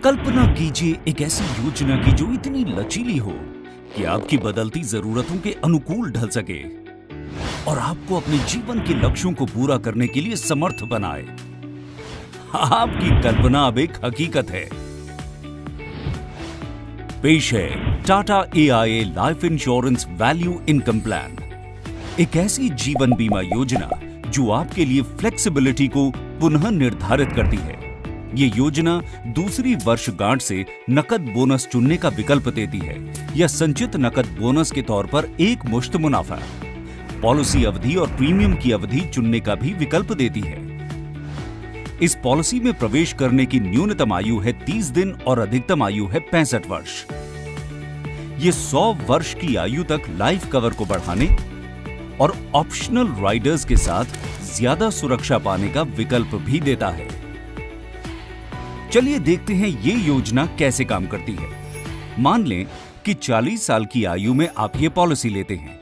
कल्पना कीजिए एक ऐसी योजना की जो इतनी लचीली हो कि आपकी बदलती जरूरतों के अनुकूल ढल सके और आपको अपने जीवन के लक्ष्यों को पूरा करने के लिए समर्थ बनाए। आपकी कल्पना अब एक हकीकत है। पेश है Tata AIA life insurance value income plan, एक ऐसी जीवन बीमा योजना जो आपके लिए फ्लेक्सिबिलिटी को पुनः निर्धारित करती है। ये योजना दूसरी वर्षगांठ से नकद बोनस चुनने का विकल्प देती है या संचित नकद बोनस के तौर पर एक मुश्त मुनाफा, पॉलिसी अवधि और प्रीमियम की अवधि चुनने का भी विकल्प देती है। इस पॉलिसी में प्रवेश करने की न्यूनतम आयु है 30 दिन और अधिकतम आयु है 65 वर्ष। ये 100 वर्ष की आयु तक लाइफ कवर को बढ़ाने और ऑप्शनल राइडर्स के साथ ज्यादा सुरक्षा पाने का विकल्प भी देता है। चलिए देखते हैं ये योजना कैसे काम करती है। मान लें कि 40 साल की आयु में आप ये पॉलिसी लेते हैं,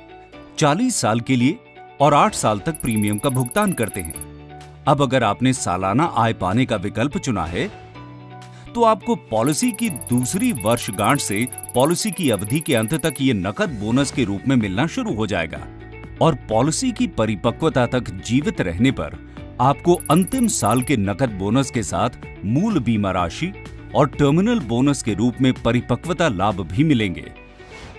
40 साल के लिए और 8 साल तक प्रीमियम का भुगतान करते हैं। अब अगर आपने सालाना आय पाने का विकल्प चुना है तो आपको पॉलिसी की दूसरी वर्षगांठ से पॉलिसी की अवधि के अंत तक ये नकद बोनस के रूप में मिलना शुरू हो जाएगा और पॉलिसी की परिपक्वता तक जीवित रहने पर आपको अंतिम साल के नकद बोनस के साथ मूल बीमा राशि और टर्मिनल बोनस के रूप में परिपक्वता लाभ भी मिलेंगे।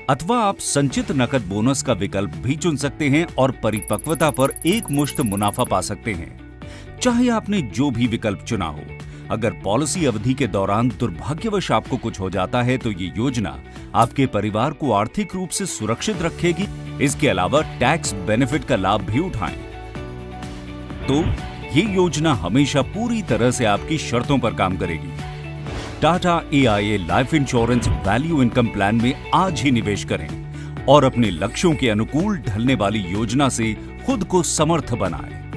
अथवा आप संचित नकद बोनस का विकल्प भी चुन सकते हैं और परिपक्वता पर एक मुश्त मुनाफा पा सकते हैं। चाहे आपने जो भी विकल्प चुना हो, अगर पॉलिसी अवधि के दौरान दुर्भाग्यवश आपको कुछ हो जाता है तो ये योजना आपके परिवार को आर्थिक रूप से सुरक्षित रखेगी। इसके अलावा टैक्स बेनिफिट का लाभ भी उठाएं। तो ये योजना हमेशा पूरी तरह से आपकी शर्तों पर काम करेगी। Tata AIA life insurance value income plan में आज ही निवेश करें और अपने लक्ष्यों के अनुकूल ढलने वाली योजना से खुद को समर्थ बनाएं।